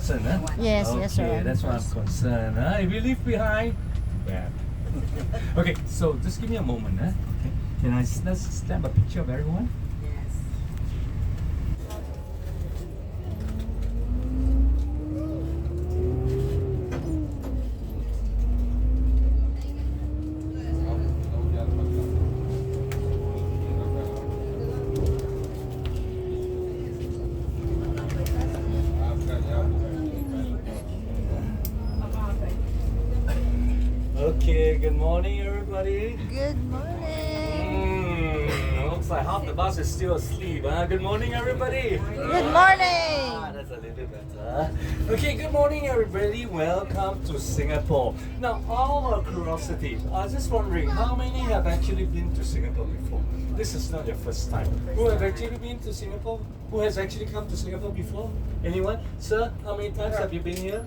person, huh? Yes, okay, yes, sir. That's why I'm concerned. Huh? If you leave behind, bad. Okay, so just give me a moment, huh? Okay. Can I let's snap a picture of everyone? Yes. Okay, good morning, everybody. Good morning. Looks like half the bus is still asleep. Huh? Good morning, everybody. Good morning. That's a little bit better. Okay, good morning, everybody. Welcome to Singapore. Now, out of curiosity, I was just wondering how many have actually been to Singapore before? This is not your first time. Who have actually been to Singapore? Who has actually come to Singapore before? Anyone? Sir, how many times have you been here?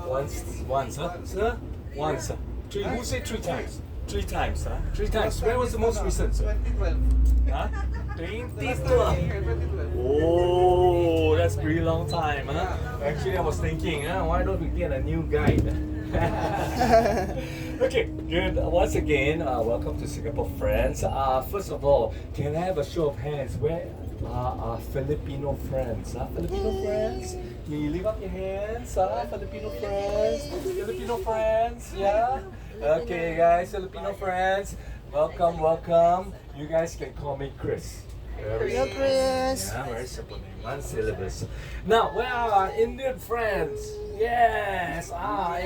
Once, huh? Sir? Once. Three. Who said 3 times? 3 times, huh? 3 times. When was the most recent, sir? 2012. Huh? 2012. Oh, that's a pretty long time, huh? Actually, I was thinking, why don't we get a new guide? Okay, good. Once again, welcome to Singapore, friends. First of all, can I have a show of hands? Where are our Filipino friends? Filipino friends? Can you leave up your hands? Filipino friends? Filipino friends? Yeah? Okay, guys, Filipino friends. Welcome, welcome. You guys can call me Chris. Hello, Chris. Yeah, very simple name, 1 syllabus. Now, where are our Indian friends? Yes,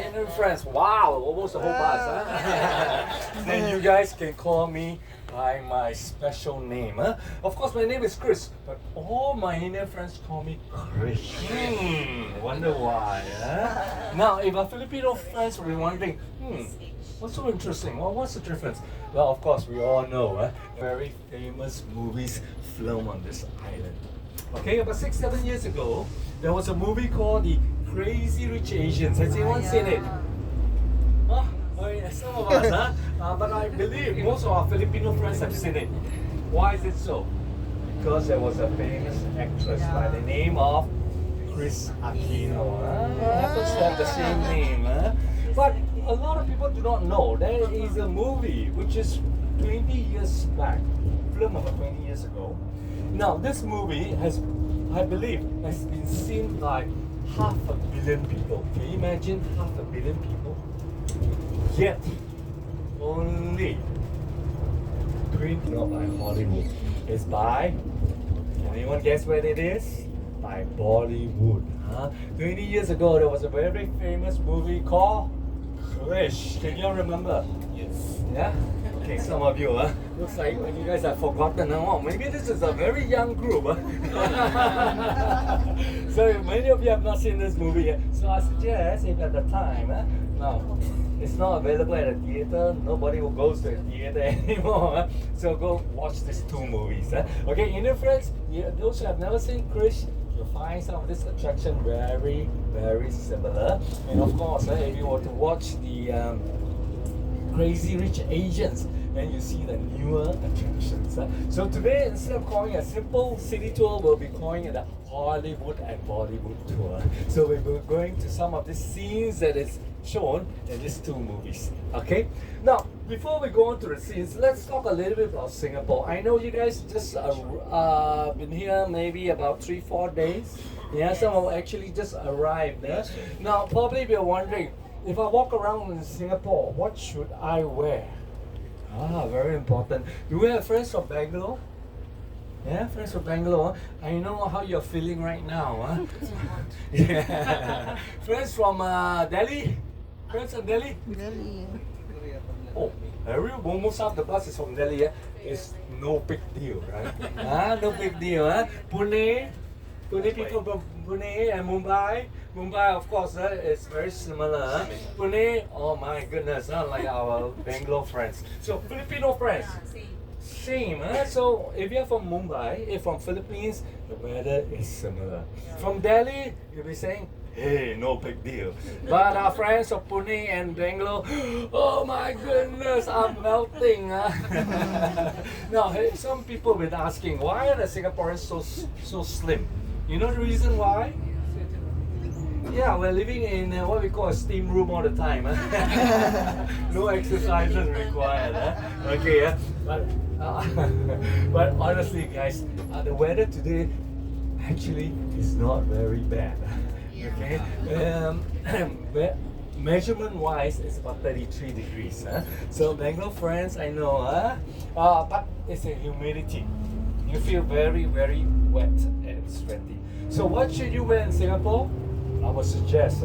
Indian friends. Wow, almost a whole bus, huh? Then you guys can call me by my special name. Huh? Of course, my name is Chris, but all my Indian friends call me Chris. Wonder why? Huh? Now, if our Filipino friends will be wondering, what's so interesting? Well, what's the difference? Well, of course, we all know very famous movies filmed on this island. Okay, about 6-7 years ago, there was a movie called The Crazy Rich Asians. Has anyone seen it? Some of us, but I believe most of our Filipino friends have seen it. Why is it so? Because there was a famous actress by the name of Chris Aquino. Happens to have the same name. But a lot of people do not know there is a movie which is 20 years back, film about 20 years ago. Now this movie has, I believe, has been seen by 500 million people. Can you imagine 500 million people? Yet only 20 not by Hollywood. It's by, can anyone guess where it is? By Bollywood. 20 years ago there was a very famous movie called Krish. Can you all remember? Yes. Yeah? Okay, some of you, looks like you guys have forgotten. Oh, maybe this is a very young group. So many of you have not seen this movie yet. So I suggest if at the time, now it's not available at a theater, nobody will go to the theater anymore. So go watch these 2 movies. Okay, Indian friends, those who have never seen Krish, you'll find some of this attraction very, very similar. And of course, if you were to watch the Crazy Rich Asians, then you see the newer attractions. So today, instead of calling it a simple city tour, we'll be calling it a Hollywood and Bollywood tour. So we'll be going to some of the scenes that is shown in these 2 movies. Okay? Now, before we go on to the scenes, let's talk a little bit about Singapore. I know you guys just been here maybe about 3-4 days. Yeah, some have actually just arrived. Now, probably you're wondering, if I walk around in Singapore, what should I wear? Very important. Do we have friends from Bangalore? Yeah, friends from Bangalore. I know how you're feeling right now. Yeah. Friends from Delhi? Friends from Delhi? Really? Oh, almost half the bus is from Delhi. It's no big deal, right? No big deal. Pune people from Pune and Mumbai. Mumbai, of course, is very similar. Pune, oh my goodness, like our Bangalore friends. So Filipino friends, same. So if you're from Mumbai, from Philippines, the weather is similar. From Delhi, you'll be saying, hey, no big deal. But our friends of Pune and Bangalore, oh my goodness, I'm melting. Now, some people have been asking, why are the Singaporeans so slim? You know the reason why? Yeah, we're living in what we call a steam room all the time. No exercises required. Okay, but honestly, guys, the weather today actually is not very bad. Okay, measurement wise, it's about 33 degrees. So, Bangalore friends, I know, but it's a humidity. You feel very, very wet and sweaty. So, what should you wear in Singapore? I would suggest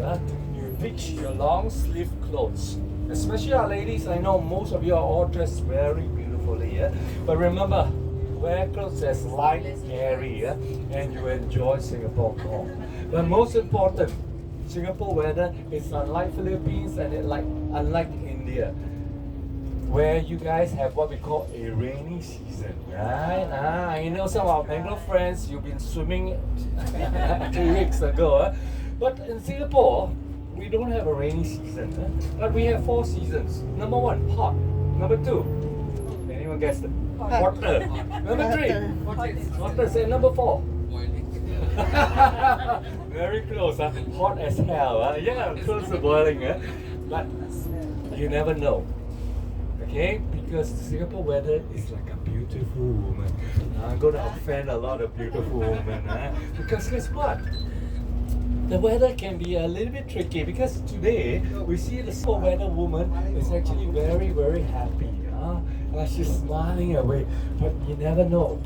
you pitch your long sleeve clothes. Especially our ladies, I know most of you are all dressed very beautifully. But remember, wear clothes that's light, airy, and you enjoy Singapore more. But most important, Singapore weather is unlike Philippines and unlike India, where you guys have what we call a rainy season, right? I know some of our Bangalore friends, you've been swimming 2 weeks ago. But in Singapore, we don't have a rainy season, but we have 4 seasons. Number 1, hot. Number 2, anyone guess it? Hotter. Number 3, hotter. Say number 4. Very close, hot as hell. Yeah, close to boiling. But you never know. Okay, because the Singapore weather is like a beautiful woman. I'm going to offend a lot of beautiful women. Because guess what? The weather can be a little bit tricky because today we see the Singapore weather woman is actually very, very happy. She's smiling away, but you never know.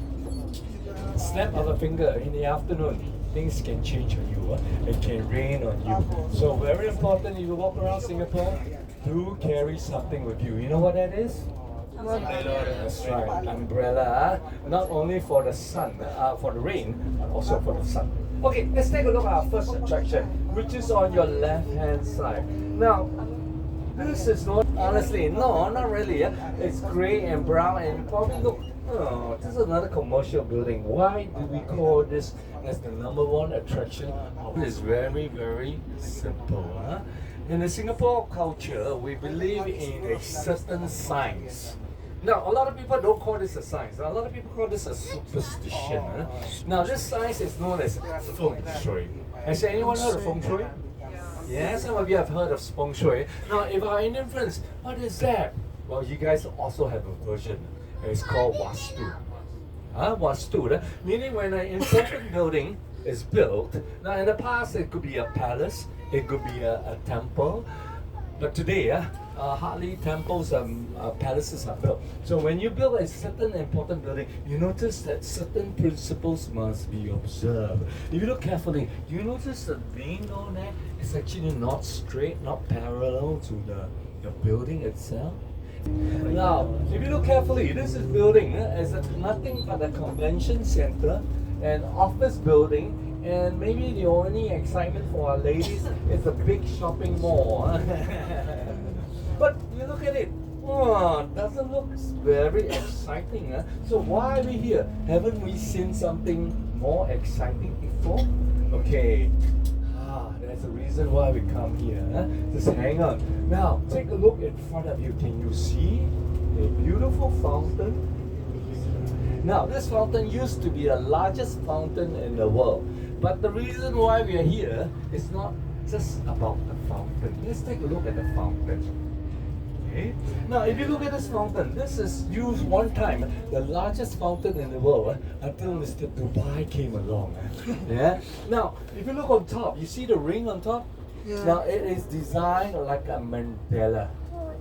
Snap of a finger in the afternoon, things can change on you. It can rain on you. So very important, if you walk around Singapore, do carry something with you. You know what that is? That's right, umbrella. Not only for the sun, for the rain, but also for the sun. Okay, let's take a look at our first attraction, which is on your left-hand side. Now, this is not, honestly, no, not really. It's gray and brown, and you probably look, oh, this is another commercial building. Why do we call this as the number 1 attraction? It is very, very simple. In the Singapore culture, we believe in a certain science. Now, a lot of people don't call this a science. A lot of people call this a superstition. Now, this science is known as feng shui. Has anyone heard of feng shui? Yeah, some of you have heard of feng shui. Now, if our Indian friends, what is that? Well, you guys also have a version. It's called Vastu. Vastu, meaning when an important building is built. Now, in the past, it could be a palace, it could be a temple. But today, hardly temples and palaces are built. So when you build a certain important building, you notice that certain principles must be observed. If you look carefully, you notice the window there is actually not straight, not parallel to the building itself. Now, if you look carefully, this is building is nothing but a convention center, an office building, and maybe the only excitement for our ladies is a big shopping mall. But you look at it, doesn't look very exciting. So why are we here? Haven't we seen something more exciting before? Okay, there's a reason why we come here. Just hang on. Now, take a look in front of you. Can you see a beautiful fountain? Now, this fountain used to be the largest fountain in the world. But the reason why we are here is not just about the fountain. Let's take a look at the fountain. Okay. Now, if you look at this fountain, this is used one time, the largest fountain in the world, until Mr. Dubai came along. Yeah. Now, if you look on top, you see the ring on top? Yeah. Now, it is designed like a mandala.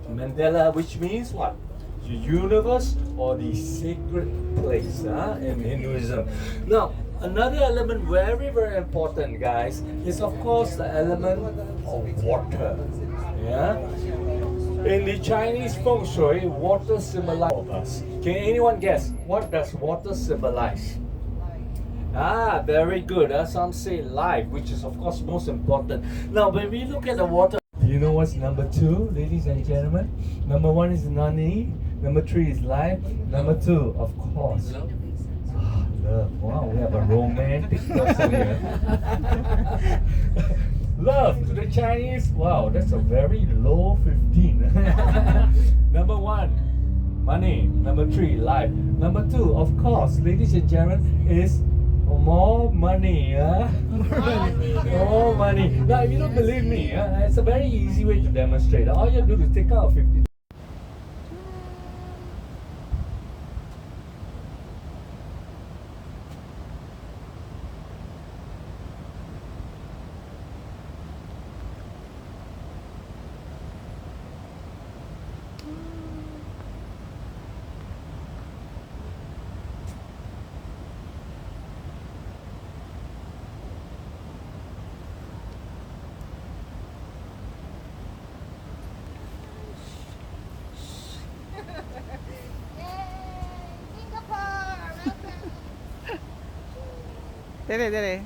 Mandala, which means what? The universe or the sacred place in Hinduism. Now, another element very, very important, guys, is of course the element of water. Yeah. In the Chinese feng shui, water symbolizes all of us. Can anyone guess what does water symbolize? Very good. Some say life, which is of course most important. Now, when we look at the water, do you know what's number 2, ladies and gentlemen? Number 1 is nani. Number 3 is life. Number 2, of course, love. Wow, we have a romantic person here. Love to the Chinese. Wow, that's a very low 15. Number 1, money. Number 3, life. Number 2, of course, ladies and gentlemen, is More money, huh? More money. Now, if you don't believe me, it's a very easy way to demonstrate. All you have to do is take out 50. Dere, dere.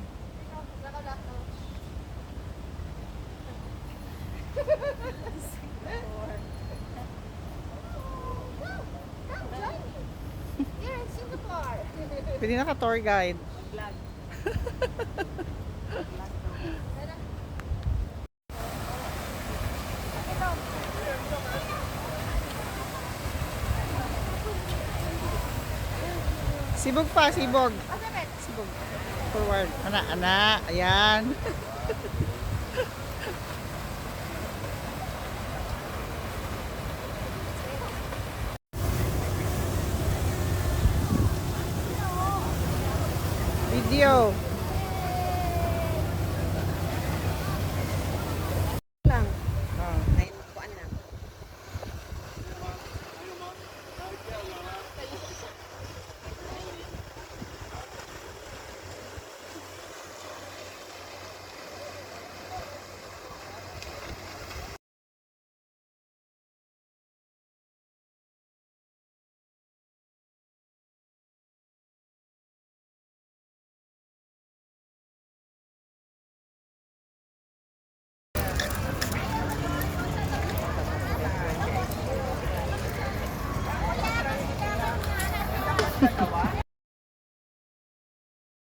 Pwede na ka-tour guide. Sibog pa, sibog. Sibog. Forward. Ana. Ayan. Video. Lang. Oh. Ay, kuan lang.